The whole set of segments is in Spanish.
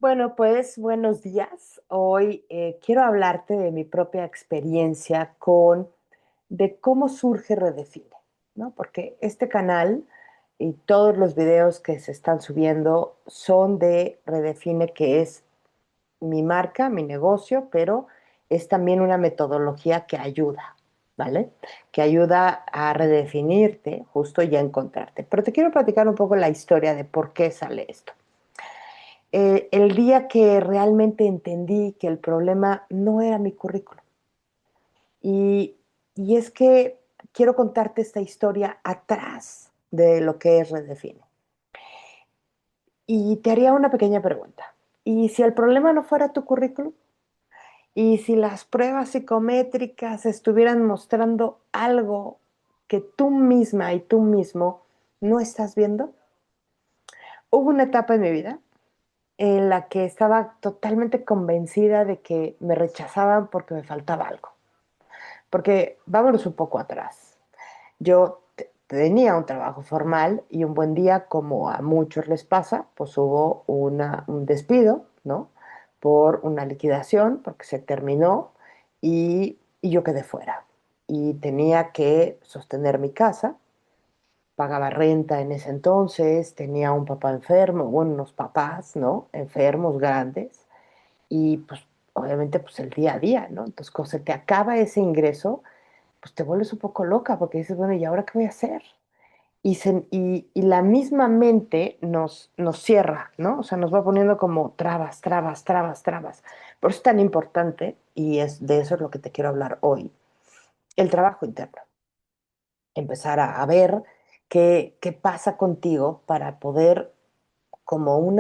Bueno, pues buenos días. Hoy quiero hablarte de mi propia experiencia de cómo surge Redefine, ¿no? Porque este canal y todos los videos que se están subiendo son de Redefine, que es mi marca, mi negocio, pero es también una metodología que ayuda, ¿vale? Que ayuda a redefinirte justo y a encontrarte. Pero te quiero platicar un poco la historia de por qué sale esto. El día que realmente entendí que el problema no era mi currículum. Y, y es que quiero contarte esta historia atrás de lo que es Redefine. Y te haría una pequeña pregunta. ¿Y si el problema no fuera tu currículum? ¿Y si las pruebas psicométricas estuvieran mostrando algo que tú misma y tú mismo no estás viendo? Hubo una etapa en mi vida en la que estaba totalmente convencida de que me rechazaban porque me faltaba algo. Porque vámonos un poco atrás. Yo tenía un trabajo formal y un buen día, como a muchos les pasa, pues hubo un despido, ¿no? Por una liquidación, porque se terminó y yo quedé fuera. Y tenía que sostener mi casa, pagaba renta en ese entonces, tenía un papá enfermo, bueno, unos papás, ¿no? Enfermos grandes y pues obviamente pues el día a día, ¿no? Entonces cuando se te acaba ese ingreso, pues te vuelves un poco loca porque dices, bueno, ¿y ahora qué voy a hacer? Y la misma mente nos cierra, ¿no? O sea, nos va poniendo como trabas, trabas, trabas, trabas. Por eso es tan importante, y de eso es lo que te quiero hablar hoy, el trabajo interno. Empezar a ver qué pasa contigo para poder como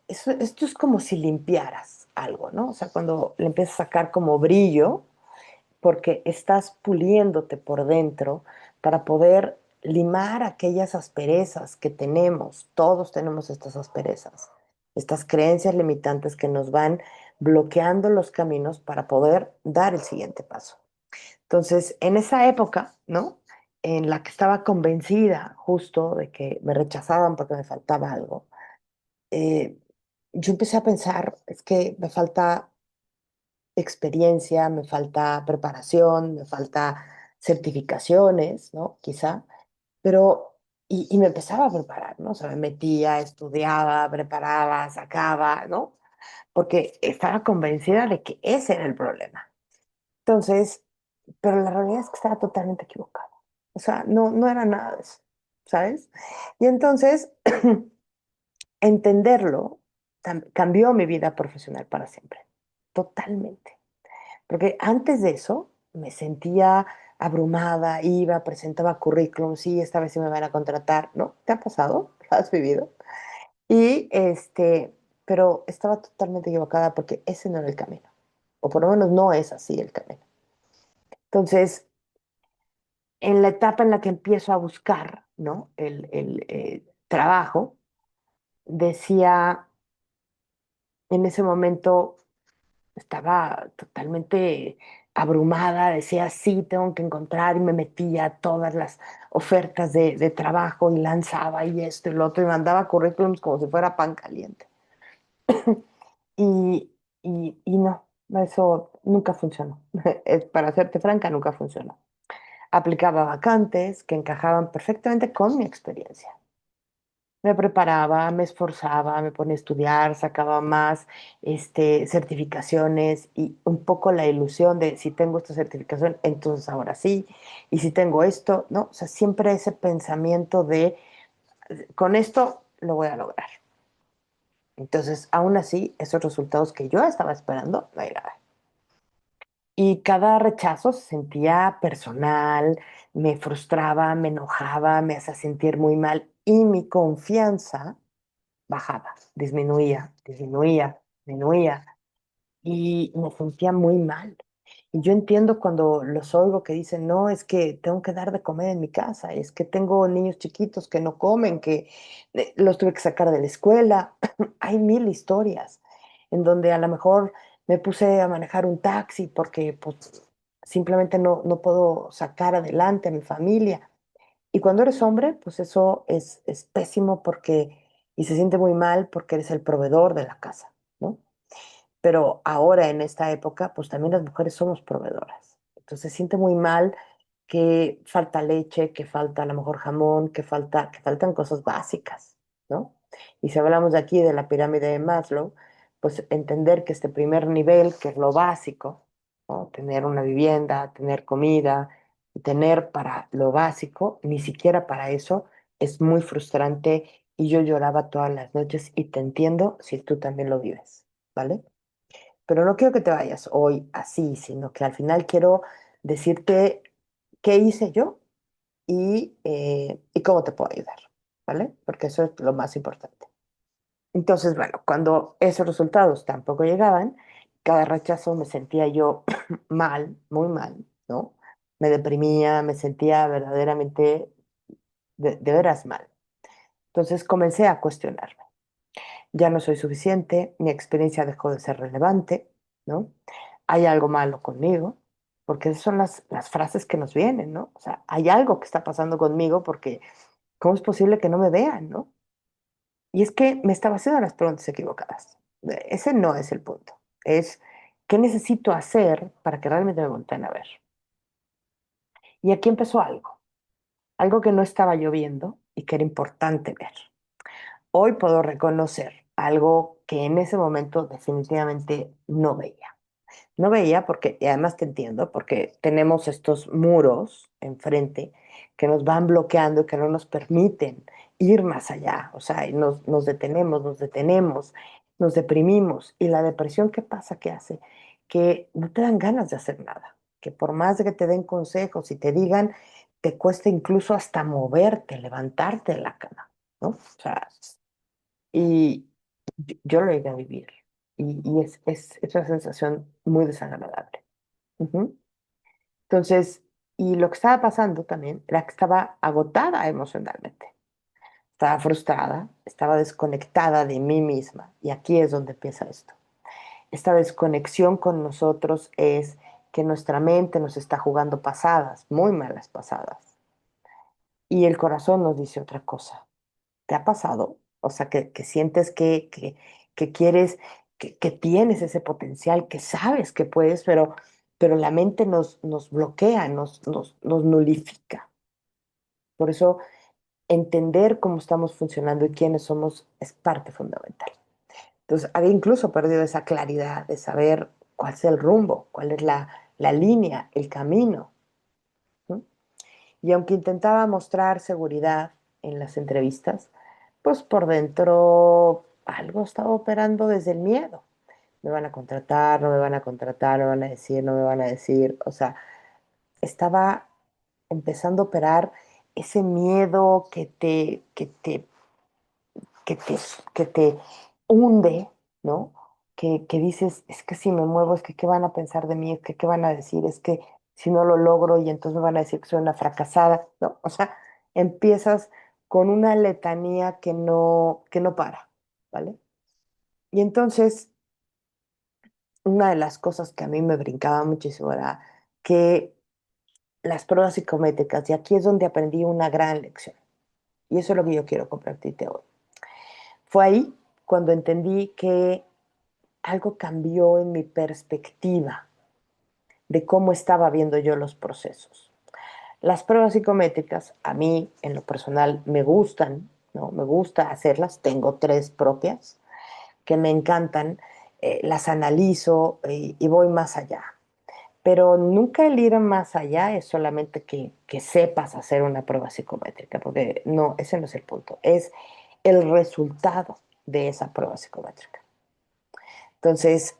esto es como si limpiaras algo, ¿no? O sea, cuando le empiezas a sacar como brillo, porque estás puliéndote por dentro para poder limar aquellas asperezas que tenemos. Todos tenemos estas asperezas, estas creencias limitantes que nos van bloqueando los caminos para poder dar el siguiente paso. Entonces, en esa época, ¿no? En la que estaba convencida justo de que me rechazaban porque me faltaba algo, eh, yo empecé a pensar, es que me falta experiencia, me falta preparación, me falta certificaciones, ¿no? Quizá, pero, y me empezaba a preparar, ¿no? O sea, me metía, estudiaba, preparaba, sacaba, ¿no? Porque estaba convencida de que ese era el problema. Entonces, pero la realidad es que estaba totalmente equivocada. O sea, no era nada de eso, ¿sabes? Y entonces, entenderlo cambió mi vida profesional para siempre, totalmente. Porque antes de eso me sentía abrumada, iba, presentaba currículum, sí, esta vez sí me van a contratar, ¿no? ¿Te ha pasado? ¿Lo has vivido? Y pero estaba totalmente equivocada porque ese no era el camino, o por lo menos no es así el camino. Entonces, en la etapa en la que empiezo a buscar, ¿no? El trabajo, decía, en ese momento estaba totalmente abrumada, decía, sí, tengo que encontrar y me metía a todas las ofertas de trabajo y lanzaba y esto y lo otro y mandaba currículums como si fuera pan caliente. Y, y no, eso nunca funcionó. Para serte franca, nunca funcionó. Aplicaba vacantes que encajaban perfectamente con mi experiencia. Me preparaba, me esforzaba, me ponía a estudiar, sacaba más certificaciones y un poco la ilusión de si tengo esta certificación, entonces ahora sí, y si tengo esto, ¿no? O sea, siempre ese pensamiento de con esto lo voy a lograr. Entonces, aún así, esos resultados que yo estaba esperando no llegaban. Y cada rechazo se sentía personal, me frustraba, me enojaba, me hacía sentir muy mal y mi confianza bajaba, disminuía, disminuía, disminuía y me sentía muy mal. Y yo entiendo cuando los oigo que dicen, no, es que tengo que dar de comer en mi casa, es que tengo niños chiquitos que no comen, que los tuve que sacar de la escuela. Hay mil historias en donde a lo mejor me puse a manejar un taxi porque pues, simplemente no puedo sacar adelante a mi familia. Y cuando eres hombre, pues eso es pésimo porque, y se siente muy mal porque eres el proveedor de la casa. pero ahora en esta época, pues también las mujeres somos proveedoras. Entonces se siente muy mal que falta leche, que falta a lo mejor jamón, que faltan cosas básicas, ¿no? Y si hablamos de aquí de la pirámide de Maslow, pues entender que este primer nivel, que es lo básico, ¿no? Tener una vivienda, tener comida y tener para lo básico, ni siquiera para eso, es muy frustrante y yo lloraba todas las noches y te entiendo si tú también lo vives, ¿vale? Pero no quiero que te vayas hoy así, sino que al final quiero decirte qué hice yo y cómo te puedo ayudar, ¿vale? Porque eso es lo más importante. Entonces, bueno, cuando esos resultados tampoco llegaban, cada rechazo me sentía yo mal, muy mal, ¿no? Me deprimía, me sentía verdaderamente, de veras mal. Entonces comencé a cuestionarme. Ya no soy suficiente, mi experiencia dejó de ser relevante, ¿no? Hay algo malo conmigo, porque esas son las frases que nos vienen, ¿no? O sea, hay algo que está pasando conmigo porque ¿cómo es posible que no me vean, ¿no? Y es que me estaba haciendo las preguntas equivocadas. Ese no es el punto. Es qué necesito hacer para que realmente me volteen a ver. Y aquí empezó algo que no estaba yo viendo y que era importante ver. Hoy puedo reconocer algo que en ese momento definitivamente no veía. No veía porque, y además te entiendo, porque tenemos estos muros enfrente que nos van bloqueando y que no nos permiten ir más allá. O sea, y nos detenemos, nos deprimimos. Y la depresión, ¿qué pasa? ¿Qué hace? Que no te dan ganas de hacer nada. Que por más de que te den consejos y te digan, te cuesta incluso hasta moverte, levantarte de la cama, ¿no? O sea, y yo lo llegué a vivir. Y es una sensación muy desagradable. Ujú. Entonces, y lo que estaba pasando también era que estaba agotada emocionalmente. Estaba frustrada, estaba desconectada de mí misma. Y aquí es donde empieza esto. Esta desconexión con nosotros es que nuestra mente nos está jugando pasadas, muy malas pasadas. Y el corazón nos dice otra cosa. ¿Te ha pasado? O sea, que sientes que quieres, que tienes ese potencial, que sabes que puedes, pero la mente nos bloquea, nos nulifica. Por eso, entender cómo estamos funcionando y quiénes somos es parte fundamental. Entonces, había incluso perdido esa claridad de saber cuál es el rumbo, cuál es la línea, el camino. ¿No? Y aunque intentaba mostrar seguridad en las entrevistas, pues por dentro algo estaba operando desde el miedo. Me van a contratar, no me van a contratar, me van a decir, no me van a decir. O sea, estaba empezando a operar ese miedo que te, que te hunde, ¿no? Que dices, es que si me muevo, es que qué van a pensar de mí, es que qué van a decir, es que si no lo logro y entonces me van a decir que soy una fracasada, ¿no? O sea, empiezas con una letanía que no para, ¿vale? Y entonces, una de las cosas que a mí me brincaba muchísimo era que las pruebas psicométricas, y aquí es donde aprendí una gran lección, y eso es lo que yo quiero compartirte hoy. Fue ahí cuando entendí que algo cambió en mi perspectiva de cómo estaba viendo yo los procesos. Las pruebas psicométricas a mí en lo personal me gustan, ¿no? Me gusta hacerlas, tengo tres propias que me encantan, las analizo y voy más allá. Pero nunca el ir más allá es solamente que sepas hacer una prueba psicométrica, porque no, ese no es el punto, es el resultado de esa prueba psicométrica. Entonces,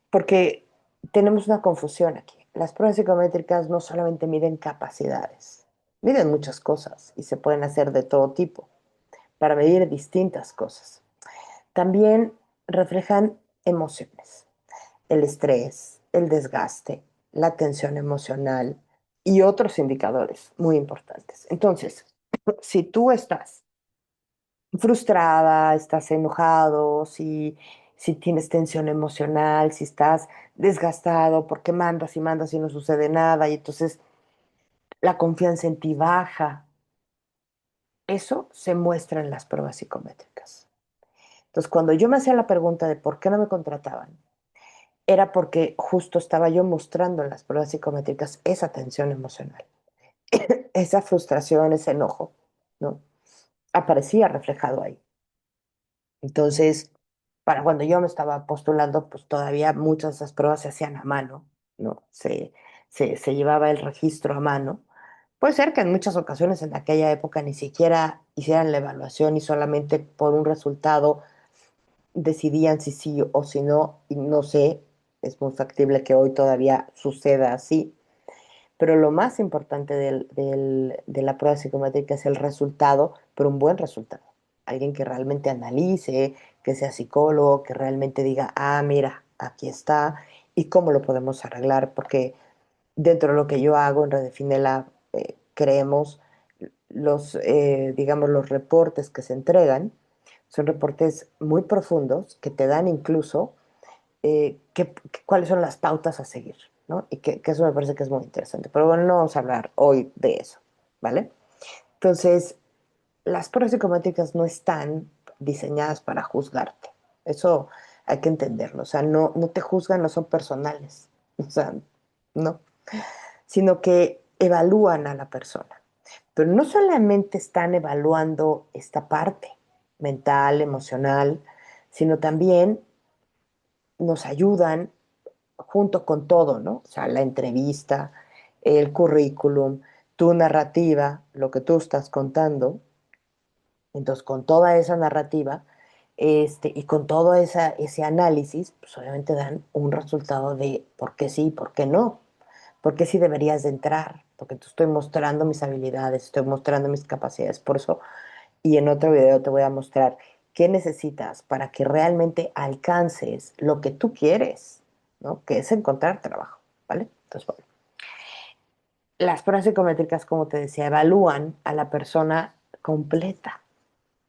porque tenemos una confusión aquí. Las pruebas psicométricas no solamente miden capacidades, miden muchas cosas y se pueden hacer de todo tipo para medir distintas cosas. También reflejan emociones, el estrés, el desgaste, la tensión emocional y otros indicadores muy importantes. Entonces, si tú estás frustrada, estás enojado, si tienes tensión emocional, si estás desgastado porque mandas y mandas y no sucede nada y entonces la confianza en ti baja. Eso se muestra en las pruebas psicométricas. Entonces, cuando yo me hacía la pregunta de por qué no me contrataban, era porque justo estaba yo mostrando en las pruebas psicométricas esa tensión emocional, esa frustración, ese enojo, ¿no? Aparecía reflejado ahí. Entonces, para cuando yo me estaba postulando, pues todavía muchas de esas pruebas se hacían a mano, ¿no? Se llevaba el registro a mano. Puede ser que en muchas ocasiones en aquella época ni siquiera hicieran la evaluación y solamente por un resultado decidían si sí o si no, y no sé, es muy factible que hoy todavía suceda así, pero lo más importante de la prueba psicométrica es el resultado, pero un buen resultado. Alguien que realmente analice, que sea psicólogo, que realmente diga, ah, mira, aquí está, y cómo lo podemos arreglar, porque dentro de lo que yo hago en Redefine Lab, creemos digamos, los reportes que se entregan, son reportes muy profundos que te dan incluso cuáles son las pautas a seguir, ¿no? Y que eso me parece que es muy interesante. Pero bueno, no vamos a hablar hoy de eso, ¿vale? Entonces, las pruebas psicométricas no están diseñadas para juzgarte. Eso hay que entenderlo. O sea, no te juzgan, no son personales. O sea, no. Sino que evalúan a la persona. Pero no solamente están evaluando esta parte mental, emocional, sino también nos ayudan junto con todo, ¿no? O sea, la entrevista, el currículum, tu narrativa, lo que tú estás contando. Entonces, con toda esa narrativa y con todo ese análisis, pues obviamente dan un resultado de por qué sí, por qué no, por qué sí deberías de entrar, porque te estoy mostrando mis habilidades, estoy mostrando mis capacidades. Por eso, y en otro video te voy a mostrar qué necesitas para que realmente alcances lo que tú quieres, ¿no? Que es encontrar trabajo, ¿vale? Entonces, bueno, las pruebas psicométricas, como te decía, evalúan a la persona completa.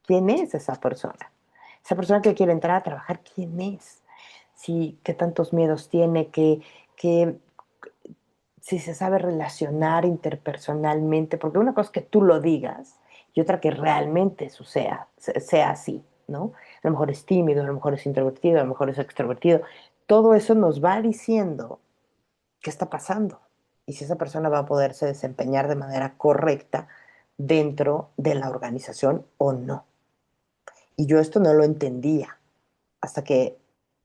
¿Quién es esa persona? Esa persona que quiere entrar a trabajar, ¿quién es? Sí, qué tantos miedos tiene, que si se sabe relacionar interpersonalmente, porque una cosa es que tú lo digas y otra que realmente sea así, ¿no? A lo mejor es tímido, a lo mejor es introvertido, a lo mejor es extrovertido. Todo eso nos va diciendo qué está pasando y si esa persona va a poderse desempeñar de manera correcta dentro de la organización o no. Y yo esto no lo entendía hasta que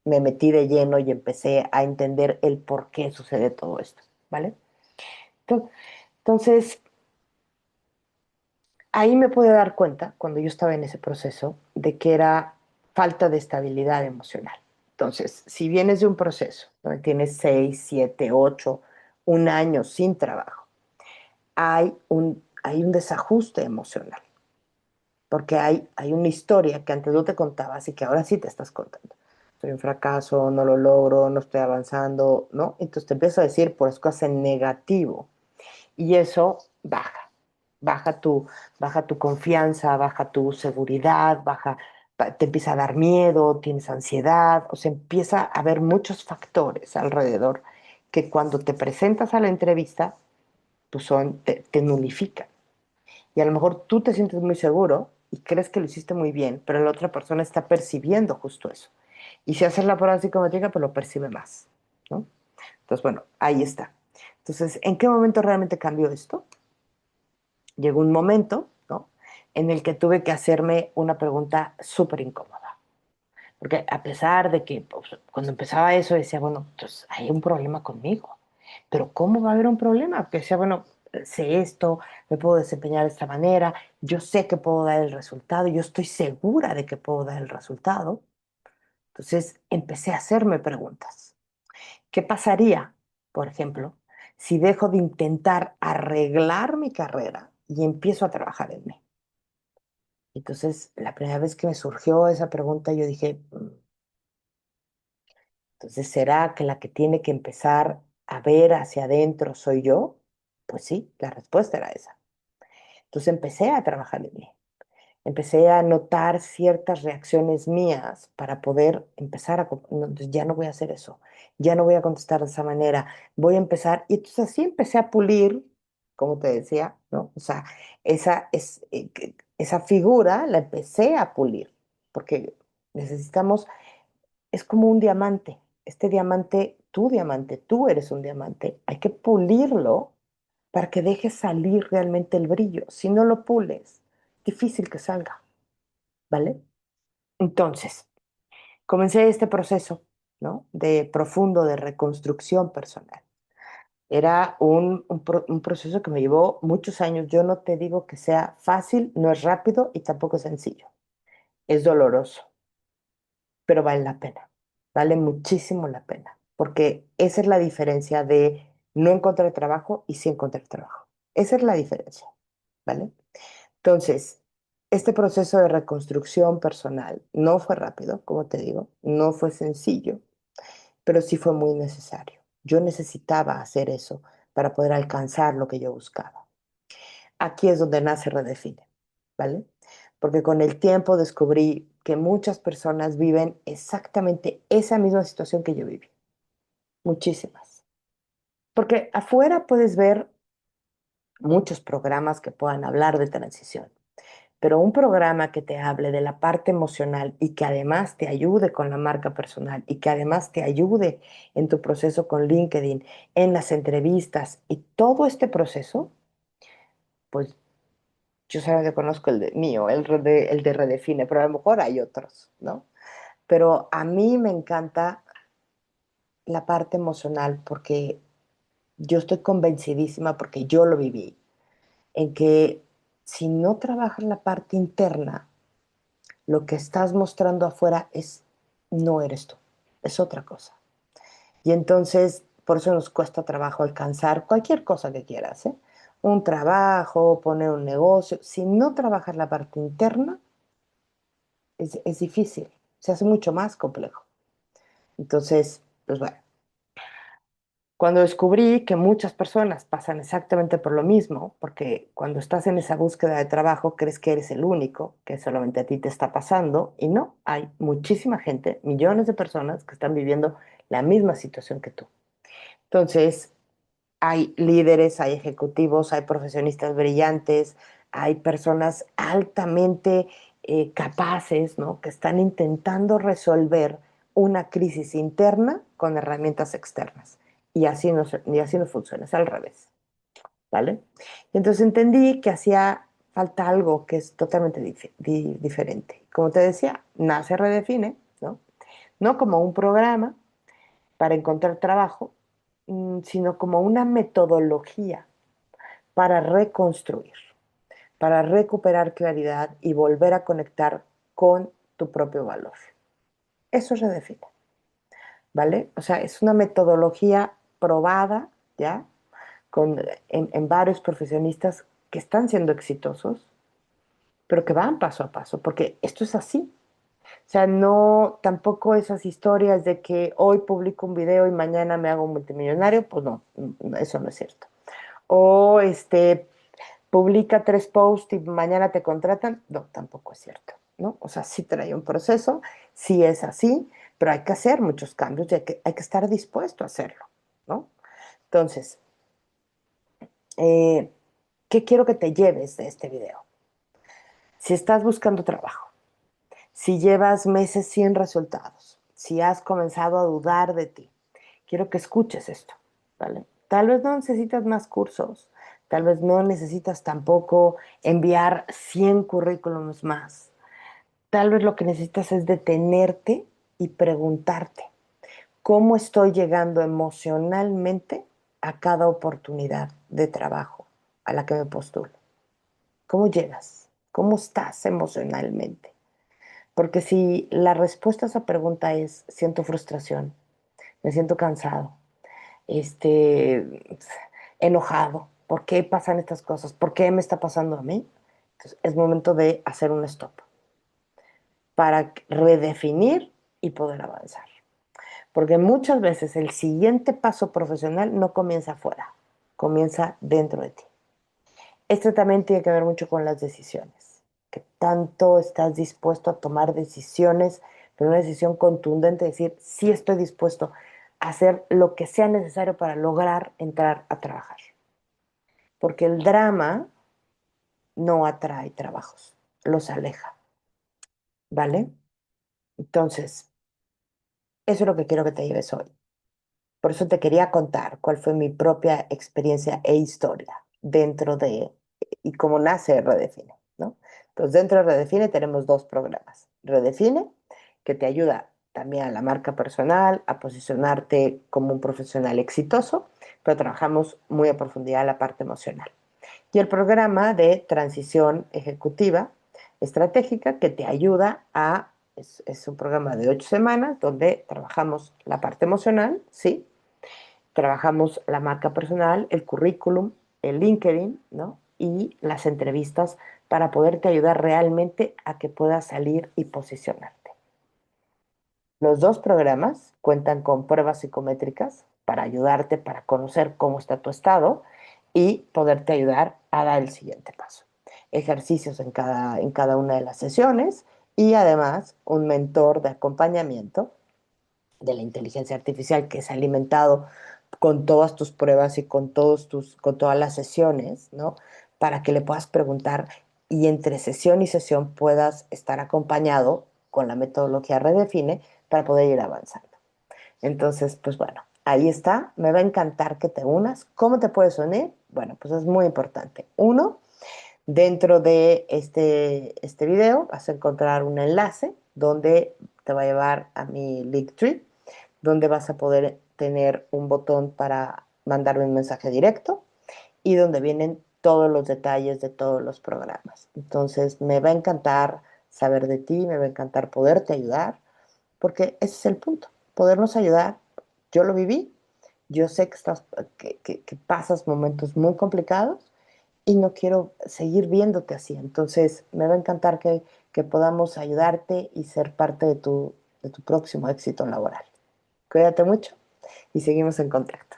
me metí de lleno y empecé a entender el por qué sucede todo esto, ¿vale? Entonces, ahí me pude dar cuenta, cuando yo estaba en ese proceso, de que era falta de estabilidad emocional. Entonces, si vienes de un proceso donde tienes 6, 7, 8, un año sin trabajo, hay un desajuste emocional, porque hay una historia que antes no te contabas y que ahora sí te estás contando. Soy un fracaso, no lo logro, no estoy avanzando, ¿no? Entonces te empiezo a decir por cosas en negativo y eso baja tu, baja tu confianza, baja tu seguridad, te empieza a dar miedo, tienes ansiedad, o sea, empieza a haber muchos factores alrededor que cuando te presentas a la entrevista, pues te nulifican. Y a lo mejor tú te sientes muy seguro y crees que lo hiciste muy bien, pero la otra persona está percibiendo justo eso. Y si haces la prueba psicométrica, pues lo percibe más, ¿no? Entonces, bueno, ahí está. Entonces, ¿en qué momento realmente cambió esto? Llegó un momento, ¿no? En el que tuve que hacerme una pregunta súper incómoda. Porque a pesar de que pues, cuando empezaba eso decía, bueno, pues hay un problema conmigo. Pero ¿cómo va a haber un problema? Porque decía, bueno, sé esto, me puedo desempeñar de esta manera, yo sé que puedo dar el resultado, yo estoy segura de que puedo dar el resultado. Entonces empecé a hacerme preguntas. ¿Qué pasaría, por ejemplo, si dejo de intentar arreglar mi carrera y empiezo a trabajar en mí? Entonces, la primera vez que me surgió esa pregunta, yo dije, entonces, ¿será que la que tiene que empezar a ver hacia adentro soy yo? Pues sí, la respuesta era esa. Entonces empecé a trabajar en mí. Empecé a notar ciertas reacciones mías para poder empezar no, entonces ya no voy a hacer eso, ya no voy a contestar de esa manera, voy a empezar, y entonces así empecé a pulir, como te decía, ¿no? O sea, esa figura la empecé a pulir, porque Necesitamos, es como un diamante. Este diamante, tú eres un diamante. Hay que pulirlo para que deje salir realmente el brillo. Si no lo pules, difícil que salga, ¿vale? Entonces, comencé este proceso, ¿no? De profundo de reconstrucción personal. Era un proceso que me llevó muchos años. Yo no te digo que sea fácil, no es rápido y tampoco es sencillo. Es doloroso, pero vale la pena. Vale muchísimo la pena, porque esa es la diferencia de no encontrar trabajo y sí encontrar trabajo. Esa es la diferencia, ¿vale? Entonces, este proceso de reconstrucción personal no fue rápido, como te digo, no fue sencillo, pero sí fue muy necesario. Yo necesitaba hacer eso para poder alcanzar lo que yo buscaba. Aquí es donde nace Redefine, ¿vale? Porque con el tiempo descubrí que muchas personas viven exactamente esa misma situación que yo viví. Muchísimas. Porque afuera puedes ver muchos programas que puedan hablar de transición, pero un programa que te hable de la parte emocional y que además te ayude con la marca personal y que además te ayude en tu proceso con LinkedIn, en las entrevistas y todo este proceso, pues yo solamente conozco el de mío, el de Redefine, pero a lo mejor hay otros, ¿no? Pero a mí me encanta la parte emocional porque yo estoy convencidísima, porque yo lo viví, en que si no trabajas la parte interna, lo que estás mostrando afuera no eres tú, es otra cosa. Y entonces, por eso nos cuesta trabajo alcanzar cualquier cosa que quieras, ¿eh? Un trabajo, poner un negocio. Si no trabajas la parte interna, es difícil, se hace mucho más complejo. Entonces, pues bueno, cuando descubrí que muchas personas pasan exactamente por lo mismo, porque cuando estás en esa búsqueda de trabajo crees que eres el único, que solamente a ti te está pasando, y no, hay muchísima gente, millones de personas que están viviendo la misma situación que tú. Entonces, hay líderes, hay ejecutivos, hay profesionistas brillantes, hay personas altamente capaces, ¿no? Que están intentando resolver una crisis interna con herramientas externas. Y así no funciona, es al revés, ¿vale? Y entonces entendí que hacía falta algo que es totalmente diferente. Como te decía, nace Redefine, ¿no? No como un programa para encontrar trabajo, sino como una metodología para reconstruir, para recuperar claridad y volver a conectar con tu propio valor. Eso se define, ¿vale? O sea, es una metodología probada, ¿ya? En varios profesionistas que están siendo exitosos, pero que van paso a paso, porque esto es así. O sea, no, tampoco esas historias de que hoy publico un video y mañana me hago multimillonario, pues no, eso no es cierto. O publica 3 posts y mañana te contratan, no, tampoco es cierto, ¿no? O sea, sí trae un proceso, sí es así, pero hay que hacer muchos cambios y hay que estar dispuesto a hacerlo, ¿no? Entonces, eh, ¿qué quiero que te lleves de este video? Si estás buscando trabajo, si llevas meses sin resultados, si has comenzado a dudar de ti, quiero que escuches esto, ¿vale? Tal vez no necesitas más cursos, tal vez no necesitas tampoco enviar 100 currículums más. Tal vez lo que necesitas es detenerte y preguntarte, ¿cómo estoy llegando emocionalmente a cada oportunidad de trabajo a la que me postulo? ¿Cómo llegas? ¿Cómo estás emocionalmente? Porque si la respuesta a esa pregunta es siento frustración, me siento cansado, este, enojado, ¿por qué pasan estas cosas? ¿Por qué me está pasando a mí? Entonces, es momento de hacer un stop para redefinir y poder avanzar. Porque muchas veces el siguiente paso profesional no comienza afuera, comienza dentro de ti. Esto también tiene que ver mucho con las decisiones. Que tanto estás dispuesto a tomar decisiones, pero una decisión contundente, decir, sí estoy dispuesto a hacer lo que sea necesario para lograr entrar a trabajar. Porque el drama no atrae trabajos, los aleja, ¿vale? Entonces, eso es lo que quiero que te lleves hoy. Por eso te quería contar cuál fue mi propia experiencia e historia dentro de y cómo nace Redefine, ¿no? Entonces, dentro de Redefine tenemos dos programas. Redefine, que te ayuda también a la marca personal, a posicionarte como un profesional exitoso, pero trabajamos muy a profundidad la parte emocional. Y el programa de transición ejecutiva estratégica que te ayuda a, es un programa de 8 semanas donde trabajamos la parte emocional, ¿sí? Trabajamos la marca personal, el currículum, el LinkedIn, ¿no? Y las entrevistas para poderte ayudar realmente a que puedas salir y posicionarte. Los dos programas cuentan con pruebas psicométricas para ayudarte, para conocer cómo está tu estado y poderte ayudar a dar el siguiente paso. Ejercicios en cada una de las sesiones y además un mentor de acompañamiento de la inteligencia artificial que es alimentado con todas tus pruebas y con todas las sesiones, ¿no? Para que le puedas preguntar y entre sesión y sesión puedas estar acompañado con la metodología Redefine para poder ir avanzando. Entonces, pues bueno, ahí está. Me va a encantar que te unas. ¿Cómo te puedes unir? Bueno, pues es muy importante. Uno, dentro de este video vas a encontrar un enlace donde te va a llevar a mi Linktree, donde vas a poder tener un botón para mandarme un mensaje directo y donde vienen todos los detalles de todos los programas. Entonces, me va a encantar saber de ti, me va a encantar poderte ayudar, porque ese es el punto, podernos ayudar. Yo lo viví, yo sé que pasas momentos muy complicados y no quiero seguir viéndote así. Entonces, me va a encantar que podamos ayudarte y ser parte de tu próximo éxito laboral. Cuídate mucho y seguimos en contacto.